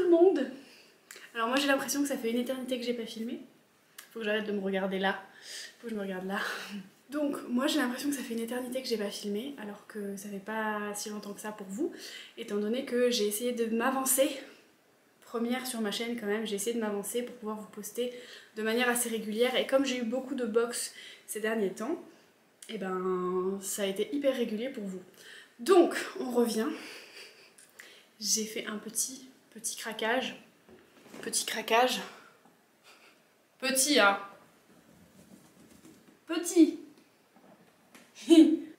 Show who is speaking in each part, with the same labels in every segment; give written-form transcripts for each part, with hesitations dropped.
Speaker 1: le monde. Alors moi j'ai l'impression que ça fait une éternité que j'ai pas filmé. Faut que j'arrête de me regarder là. Faut que je me regarde là. Donc moi j'ai l'impression que ça fait une éternité que j'ai pas filmé, alors que ça fait pas si longtemps que ça pour vous, étant donné que j'ai essayé de m'avancer. Première sur ma chaîne quand même, j'ai essayé de m'avancer pour pouvoir vous poster de manière assez régulière, et comme j'ai eu beaucoup de box ces derniers temps, et ben ça a été hyper régulier pour vous. Donc on revient. J'ai fait un petit craquage. Petit craquage. Petit hein. Petit.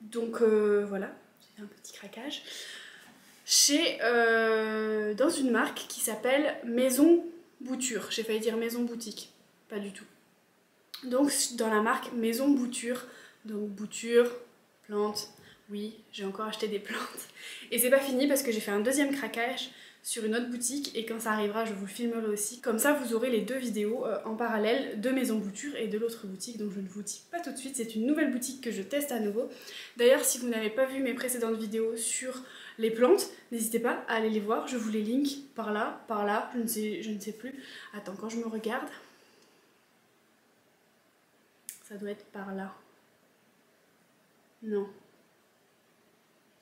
Speaker 1: Donc voilà, j'ai fait un petit craquage chez dans une marque qui s'appelle Maison Bouture. J'ai failli dire Maison Boutique, pas du tout. Donc dans la marque Maison Bouture, donc bouture, plantes, oui, j'ai encore acheté des plantes. Et c'est pas fini parce que j'ai fait un deuxième craquage sur une autre boutique, et quand ça arrivera je vous le filmerai aussi. Comme ça vous aurez les deux vidéos en parallèle de Maison Bouture et de l'autre boutique, donc je ne vous dis pas tout de suite, c'est une nouvelle boutique que je teste à nouveau. D'ailleurs si vous n'avez pas vu mes précédentes vidéos sur les plantes, n'hésitez pas à aller les voir, je vous les link par là, je ne sais plus. Attends, quand je me regarde, ça doit être par là. Non.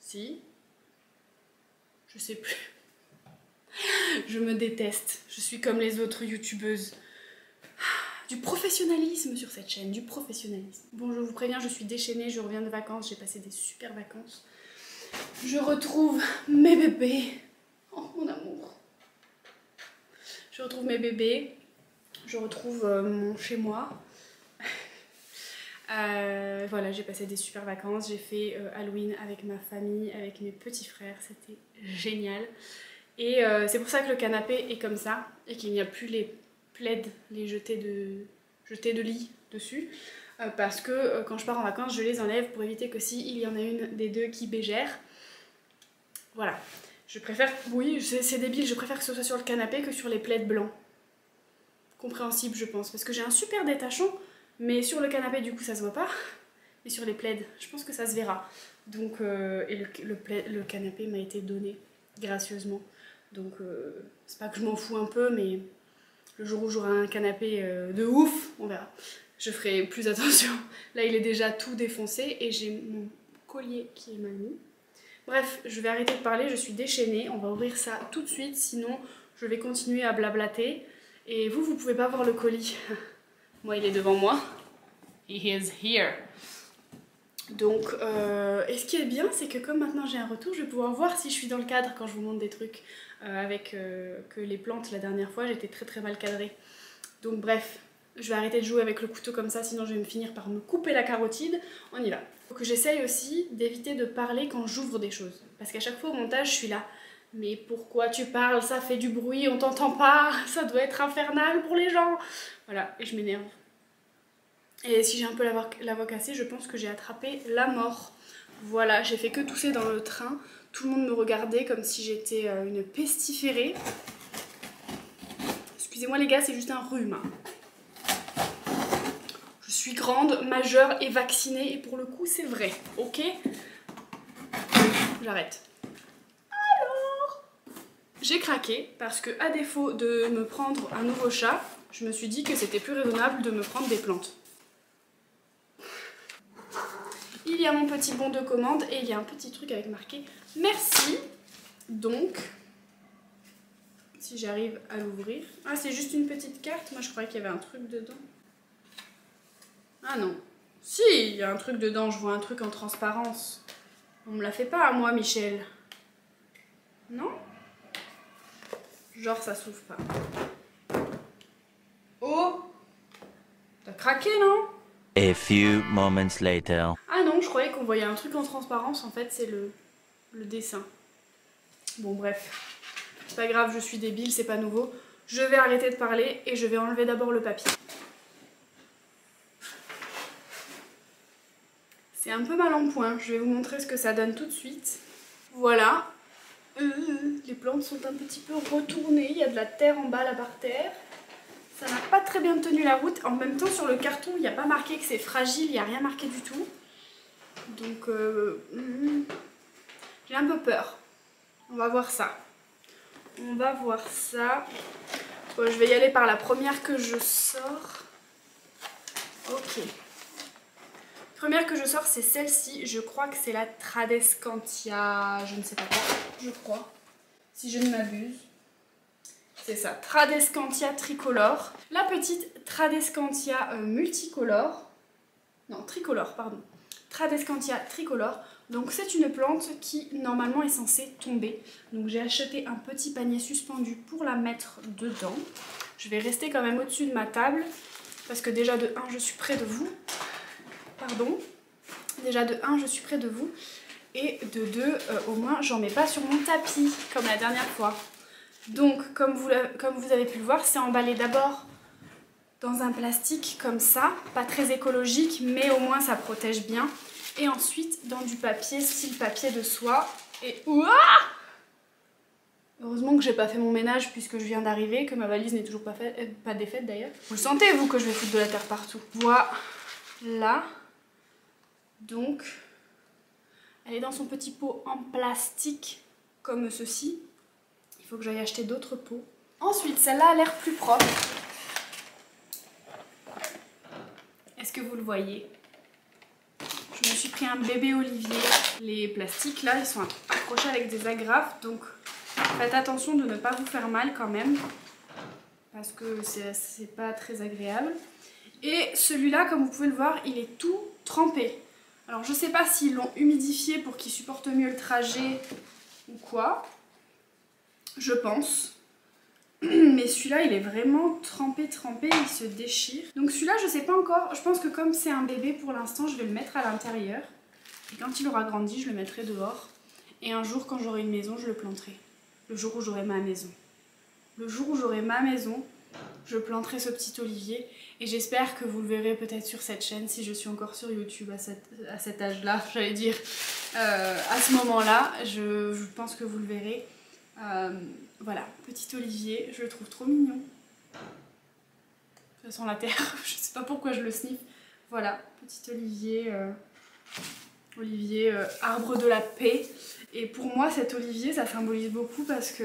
Speaker 1: Si. Je sais plus. Je me déteste. Je suis comme les autres youtubeuses. Du professionnalisme sur cette chaîne, du professionnalisme. Bon, je vous préviens, je suis déchaînée, je reviens de vacances, j'ai passé des super vacances. Je retrouve mes bébés. Oh, mon amour. Je retrouve mes bébés. Je retrouve mon chez moi. Voilà, j'ai passé des super vacances. J'ai fait Halloween avec ma famille, avec mes petits frères. C'était génial. Et c'est pour ça que le canapé est comme ça et qu'il n'y a plus les plaids, les jetés de lit dessus. Parce que quand je pars en vacances, je les enlève pour éviter que s'il y en a une des deux qui bégère. Voilà. Je préfère, oui, c'est débile, je préfère que ce soit sur le canapé que sur les plaids blancs. Compréhensible, je pense. Parce que j'ai un super détachant, mais sur le canapé, du coup, ça se voit pas. Et sur les plaids, je pense que ça se verra. Donc, et le canapé m'a été donné gracieusement. Donc c'est pas que je m'en fous un peu, mais le jour où j'aurai un canapé de ouf, on verra. Je ferai plus attention. Là il est déjà tout défoncé et j'ai mon collier qui est mal mis. Bref, je vais arrêter de parler, je suis déchaînée. On va ouvrir ça tout de suite, sinon je vais continuer à blablater. Et vous pouvez pas voir le colis. Moi il est devant moi. He is here. Donc, et ce qui est bien, c'est que comme maintenant j'ai un retour, je vais pouvoir voir si je suis dans le cadre quand je vous montre des trucs avec que les plantes la dernière fois, j'étais très mal cadrée. Donc bref, je vais arrêter de jouer avec le couteau comme ça, sinon je vais me finir par me couper la carotide. On y va. Donc j'essaye aussi d'éviter de parler quand j'ouvre des choses. Parce qu'à chaque fois au montage, je suis là. Mais pourquoi tu parles? Ça fait du bruit, on t'entend pas, ça doit être infernal pour les gens. Voilà, et je m'énerve. Et si j'ai un peu la voix cassée, je pense que j'ai attrapé la mort. Voilà, j'ai fait que tousser dans le train. Tout le monde me regardait comme si j'étais une pestiférée. Excusez-moi les gars, c'est juste un rhume. Je suis grande, majeure et vaccinée, et pour le coup c'est vrai, ok? J'arrête. Alors, j'ai craqué parce que à défaut de me prendre un nouveau chat, je me suis dit que c'était plus raisonnable de me prendre des plantes. Il y a mon petit bon de commande et il y a un petit truc avec marqué merci. Donc, si j'arrive à l'ouvrir. Ah, c'est juste une petite carte. Moi, je croyais qu'il y avait un truc dedans. Ah non. Si, il y a un truc dedans. Je vois un truc en transparence. On me la fait pas à moi, Michel. Non? Genre, ça s'ouvre pas. Oh! T'as craqué, non?
Speaker 2: A few moments later.
Speaker 1: Ah non, je croyais qu'on voyait un truc en transparence, en fait c'est le dessin. Bon bref, c'est pas grave, je suis débile, c'est pas nouveau. Je vais arrêter de parler et je vais enlever d'abord le papier. C'est un peu mal en point, je vais vous montrer ce que ça donne tout de suite. Voilà, les plantes sont un petit peu retournées, il y a de la terre en bas là par terre. Ça n'a pas très bien tenu la route. En même temps, sur le carton, il n'y a pas marqué que c'est fragile, il n'y a rien marqué du tout. Donc, j'ai un peu peur. On va voir ça. on va voir ça. Bon, je vais y aller par la première que je sors. Ok. Première que je sors, c'est celle-ci. Je crois que c'est la Tradescantia, je ne sais pas quoi, je crois. Si je ne m'abuse. C'est ça, Tradescantia tricolore. La petite Tradescantia multicolore. Non, tricolore, pardon. Tradescantia tricolore. Donc c'est une plante qui normalement est censée tomber. Donc j'ai acheté un petit panier suspendu pour la mettre dedans. Je vais rester quand même au-dessus de ma table. Parce que déjà de 1, je suis près de vous. Pardon. Déjà de 1, je suis près de vous. Et de 2, au moins, j'en mets pas sur mon tapis, comme la dernière fois. Donc, comme vous avez pu le voir, c'est emballé d'abord dans un plastique comme ça. Pas très écologique, mais au moins ça protège bien. Et ensuite, dans du papier, style papier de soie. Et ouah! Heureusement que j'ai pas fait mon ménage puisque je viens d'arriver, que ma valise n'est toujours pas défaite d'ailleurs. Vous le sentez, vous, que je vais foutre de la terre partout. Voilà. Donc, elle est dans son petit pot en plastique, comme ceci. Il faut que j'aille acheter d'autres pots. Ensuite, celle-là a l'air plus propre. Est-ce que vous le voyez? Je me suis pris un bébé olivier. Les plastiques, là, ils sont accrochés avec des agrafes, donc faites attention de ne pas vous faire mal quand même, parce que c'est pas très agréable. Et celui-là, comme vous pouvez le voir, il est tout trempé. Alors je sais pas s'ils l'ont humidifié pour qu'il supporte mieux le trajet ou quoi. Je pense. Mais celui-là, il est vraiment trempé, il se déchire. Donc celui-là, je sais pas encore. Je pense que comme c'est un bébé pour l'instant, je vais le mettre à l'intérieur. Et quand il aura grandi, je le mettrai dehors. Et un jour, quand j'aurai une maison, je le planterai. Le jour où j'aurai ma maison. Le jour où j'aurai ma maison, je planterai ce petit olivier. Et j'espère que vous le verrez peut-être sur cette chaîne, si je suis encore sur YouTube à cet âge-là, j'allais dire. À ce moment-là, je pense que vous le verrez. Voilà, petit olivier, je le trouve trop mignon. Ça sent la terre, je sais pas pourquoi je le sniffe. Voilà, petit olivier, arbre de la paix. Et pour moi, cet olivier, ça symbolise beaucoup parce que...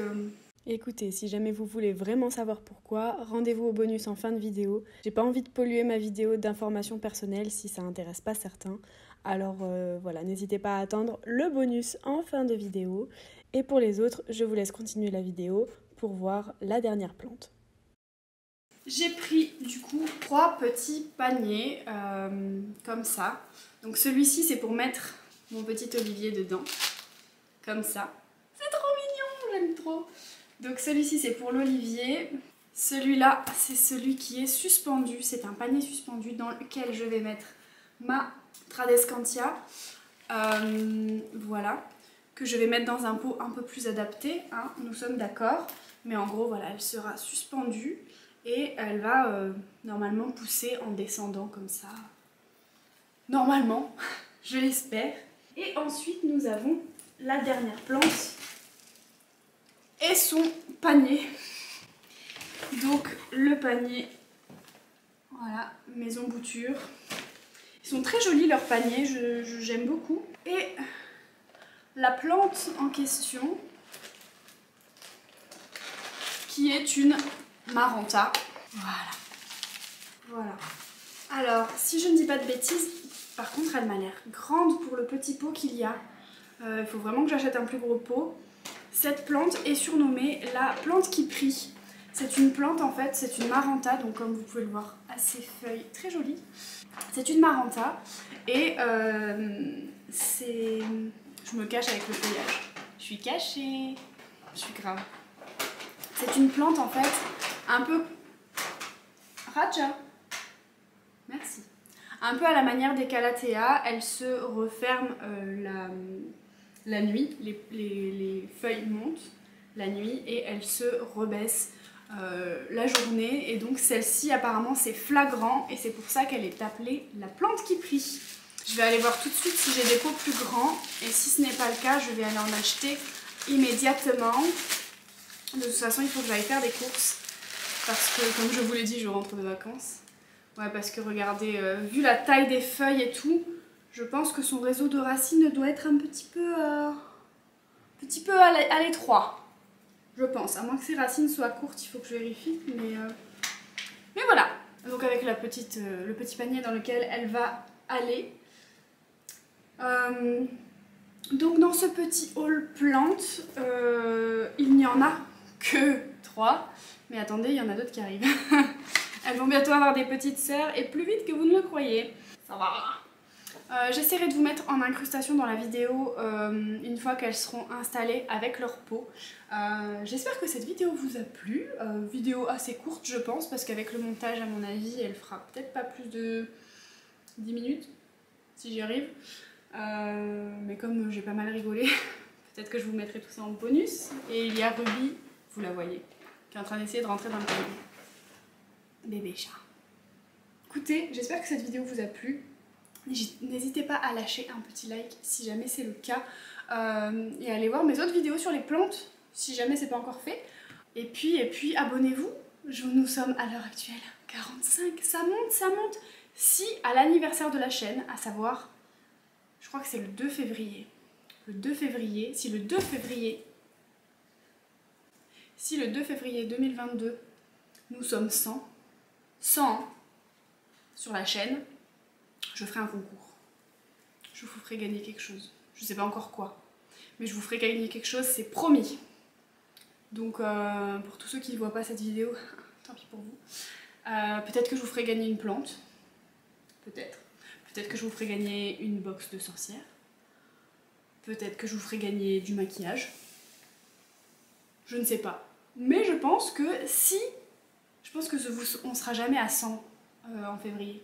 Speaker 3: Écoutez, si jamais vous voulez vraiment savoir pourquoi, rendez-vous au bonus en fin de vidéo. J'ai pas envie de polluer ma vidéo d'informations personnelles si ça intéresse pas certains. Alors voilà, n'hésitez pas à attendre le bonus en fin de vidéo. Et pour les autres, je vous laisse continuer la vidéo pour voir la dernière plante.
Speaker 1: J'ai pris du coup 3 petits paniers comme ça. Donc celui-ci c'est pour mettre mon petit olivier dedans. Comme ça. C'est trop mignon, j'aime trop. Donc celui-ci c'est pour l'olivier. Celui-là c'est celui qui est suspendu. C'est un panier suspendu dans lequel je vais mettre ma Tradescantia. Voilà. Que je vais mettre dans un pot un peu plus adapté, hein, nous sommes d'accord. Mais en gros, voilà, elle sera suspendue et elle va normalement pousser en descendant comme ça. Normalement, je l'espère. Et ensuite, nous avons la dernière plante et son panier. Donc, le panier, voilà, maison bouture. Ils sont très jolis leurs paniers, j'aime beaucoup. Et... la plante en question, qui est une Maranta. Voilà. Alors, si je ne dis pas de bêtises, par contre, elle m'a l'air grande pour le petit pot qu'il y a. Il faut vraiment que j'achète un plus gros pot. Cette plante est surnommée la plante qui prie. C'est une plante, en fait, c'est une Maranta, donc comme vous pouvez le voir, à ses feuilles très jolies. C'est une Maranta, et c'est... Je me cache avec le feuillage. Je suis cachée. Je suis grave. C'est une plante en fait un peu... Raja. Merci. Un peu à la manière des Calathea. Elle se referme la nuit. Les feuilles montent la nuit et elle se rebaisse la journée. Et donc celle-ci apparemment c'est flagrant et c'est pour ça qu'elle est appelée la plante qui prie. Je vais aller voir tout de suite si j'ai des pots plus grands et si ce n'est pas le cas, je vais aller en acheter immédiatement. De toute façon, il faut que j'aille faire des courses parce que, comme je vous l'ai dit, je rentre de vacances. Ouais, parce que regardez, vu la taille des feuilles et tout, je pense que son réseau de racines doit être un petit peu à l'étroit. Je pense, à moins que ses racines soient courtes, il faut que je vérifie, mais voilà. Donc avec le petit panier dans lequel elle va aller. Donc dans ce petit haul plante, il n'y en a que 3. Mais attendez, il y en a d'autres qui arrivent. Elles vont bientôt avoir des petites sœurs et plus vite que vous ne le croyez. Ça va. J'essaierai de vous mettre en incrustation dans la vidéo une fois qu'elles seront installées avec leur pot. J'espère que cette vidéo vous a plu. Vidéo assez courte je pense parce qu'avec le montage à mon avis elle fera peut-être pas plus de 10 minutes si j'y arrive. Mais comme j'ai pas mal rigolé, peut-être que je vous mettrai tout ça en bonus. Et il y a Ruby, vous la voyez, qui est en train d'essayer de rentrer dans le panier. Bébé chat. Écoutez, j'espère que cette vidéo vous a plu. N'hésitez pas à lâcher un petit like si jamais c'est le cas et allez voir mes autres vidéos sur les plantes si jamais c'est pas encore fait. Et puis abonnez-vous. Nous sommes à l'heure actuelle 45, ça monte. Si à l'anniversaire de la chaîne, à savoir, je crois que c'est le 2 février. Le 2 février, si le 2 février 2022, nous sommes 100 sur la chaîne, je ferai un concours. Je vous ferai gagner quelque chose. Je sais pas encore quoi. Mais je vous ferai gagner quelque chose, c'est promis. Donc pour tous ceux qui ne voient pas cette vidéo, tant pis pour vous. Peut-être que je vous ferai gagner une plante. Peut-être. Peut-être que je vous ferai gagner une box de sorcière. Peut-être que je vous ferai gagner du maquillage. Je ne sais pas. Mais je pense que si... Je pense que on sera jamais à 100 en février.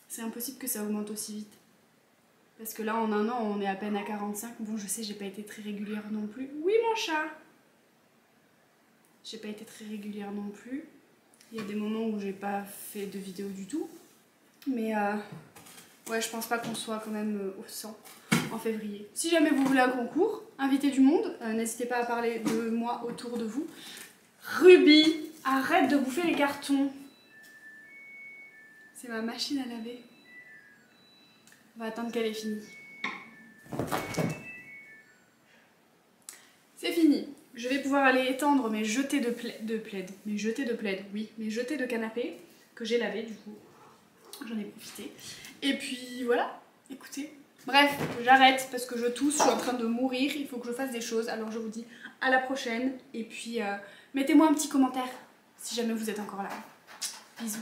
Speaker 1: C'est impossible que ça augmente aussi vite. Parce que là, en un an, on est à peine à 45. Bon, je sais, j'ai pas été très régulière non plus. Oui, mon chat! J'ai pas été très régulière non plus. Il y a des moments où j'ai pas fait de vidéo du tout. Mais ouais, je pense pas qu'on soit quand même au 100 en février. Si jamais vous voulez un concours, invitez du monde. N'hésitez pas à parler de moi autour de vous. Ruby, arrête de bouffer les cartons. C'est ma machine à laver. On va attendre qu'elle ait fini. C'est fini. Je vais pouvoir aller étendre mes jetés de plaid. Mes jetés de plaid, oui. Mes jetés de canapé que j'ai lavé du coup. J'en ai profité. Et puis voilà, écoutez. Bref, j'arrête parce que je tousse, je suis en train de mourir. Il faut que je fasse des choses. Alors je vous dis à la prochaine. Et puis mettez-moi un petit commentaire si jamais vous êtes encore là. Bisous.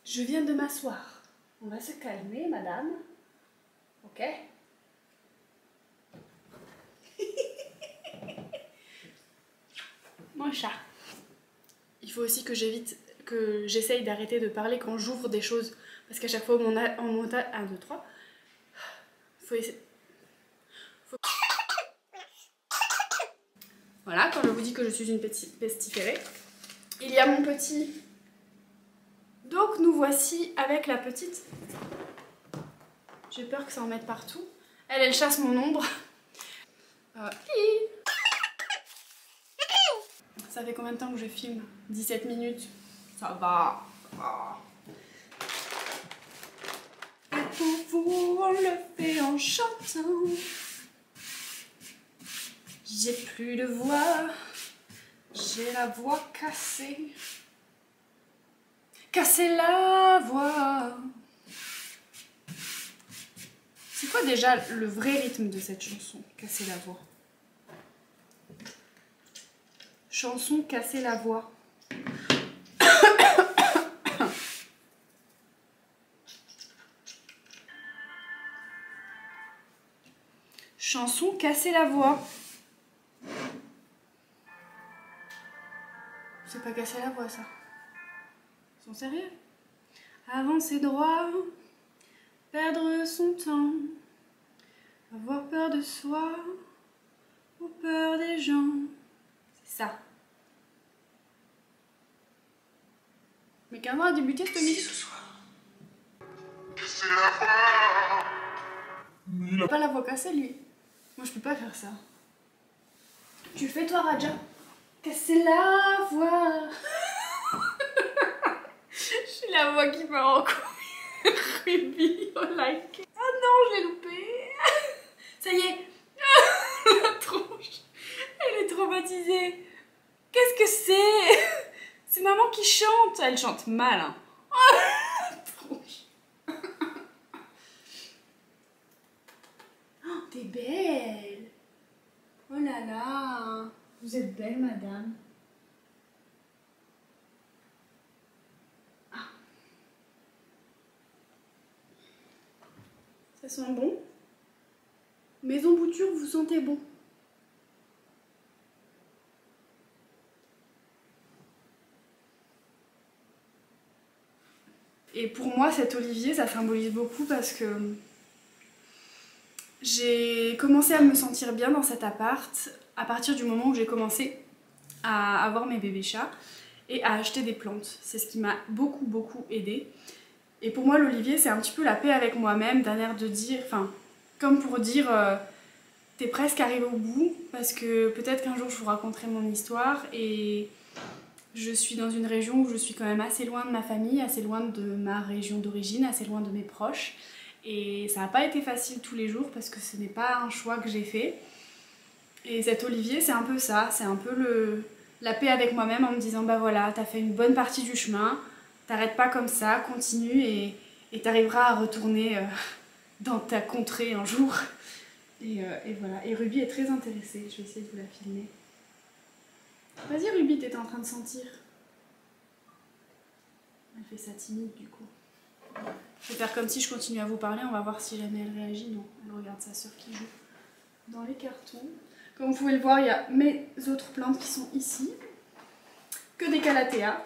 Speaker 1: Je viens de m'asseoir. On va se calmer, madame. Ok? Mon chat. Il faut aussi que j'essaye d'arrêter de parler quand j'ouvre des choses. Parce qu'à chaque fois, on monte à 1, 2, 3. Faut essayer. Voilà, quand je vous dis que je suis une pestiférée. Il y a mon petit... Donc nous voici avec la petite. J'ai peur que ça en mette partout. Elle chasse mon ombre. Ça fait combien de temps que je filme? 17 minutes. Ça va. Et pour vous, on le fait en chantant. J'ai plus de voix. J'ai la voix cassée. Casser la voix. C'est quoi déjà le vrai rythme de cette chanson? Casser la voix. Chanson casser la voix. Chanson casser la voix. C'est pas casser la voix ça. Ils sont sérieux? Avancer droit, perdre son temps, avoir peur de soi ou peur des gens. C'est ça. Mais qu'un a débuté cette musique. Il a pas la voix cassée lui. Moi je peux pas faire ça. Tu le fais toi Raja? Casser la voix. J'ai la voix qui part en couille. Ruby, oh like. Ah non, j'ai loupé. Ça y est. La tronche. Elle est traumatisée. Qu'est-ce que c'est? C'est maman qui chante. Elle chante mal. Hein. La tronche. Oh, t'es belle. Oh là là. Vous êtes belle, madame. Ah. Ça sent bon? Maison Bouture, vous sentez bon? Et pour moi, cet olivier, ça symbolise beaucoup parce que j'ai commencé à me sentir bien dans cet appart à partir du moment où j'ai commencé à avoir mes bébés chats et à acheter des plantes. C'est ce qui m'a beaucoup aidée. Et pour moi, l'olivier, c'est un petit peu la paix avec moi-même, d'un air de dire, enfin, comme pour dire, t'es presque arrivé au bout, parce que peut-être qu'un jour je vous raconterai mon histoire, et je suis dans une région où je suis quand même assez loin de ma famille, assez loin de ma région d'origine, assez loin de mes proches, et ça n'a pas été facile tous les jours, parce que ce n'est pas un choix que j'ai fait. Et cet olivier, c'est un peu ça, c'est un peu la paix avec moi-même en me disant, bah voilà, t'as fait une bonne partie du chemin, t'arrêtes pas comme ça, continue et t'arriveras à retourner dans ta contrée un jour. Et voilà. Et Ruby est très intéressée, je vais essayer de vous la filmer. Vas-y Ruby, t'étais en train de sentir. Elle fait ça timide du coup. Je vais faire comme si je continue à vous parler, on va voir si jamais elle réagit. Non, elle regarde sa soeur qui joue dans les cartons. Comme vous pouvez le voir, il y a mes autres plantes qui sont ici. Que des calatheas.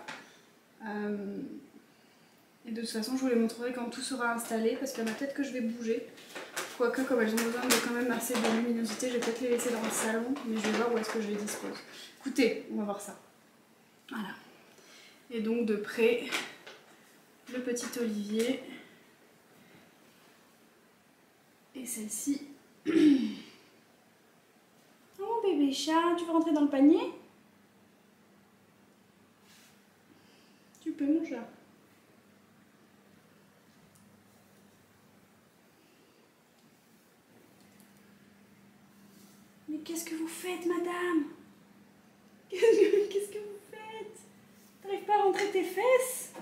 Speaker 1: Et de toute façon, je vous les montrerai quand tout sera installé, parce qu'il y en a peut-être que je vais bouger. Quoique, comme elles ont besoin de quand même assez de luminosité, je vais peut-être les laisser dans le salon, mais je vais voir où est-ce que je les dispose. Écoutez, on va voir ça. Voilà. Et donc de près, le petit olivier. Et celle-ci. Oh bébé chat, tu veux rentrer dans le panier? Tu peux mon chat. Mais qu'est-ce que vous faites, madame? Qu'est-ce que vous faites? T'arrives pas à rentrer tes fesses?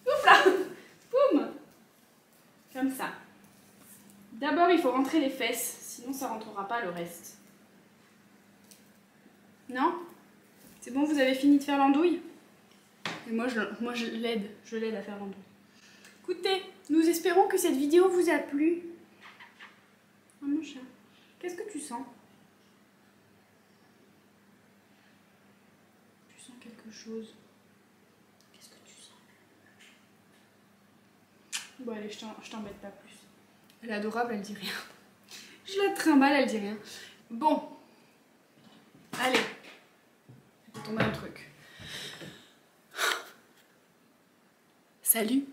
Speaker 1: Ouf là! Boum! Comme ça. D'abord, il faut rentrer les fesses, sinon ça rentrera pas le reste. Non? C'est bon, vous avez fini de faire l'andouille? Et moi, je l'aide à faire l'andouille. Écoutez, nous espérons que cette vidéo vous a plu. Oh mon chat, qu'est-ce que tu sens? Tu sens quelque chose. Qu'est-ce que tu sens? Bon allez, je t'embête pas plus. Elle est adorable, elle dit rien. Je la trimballe, elle dit rien. Bon. Allez. Je vais tomber un truc. Salut.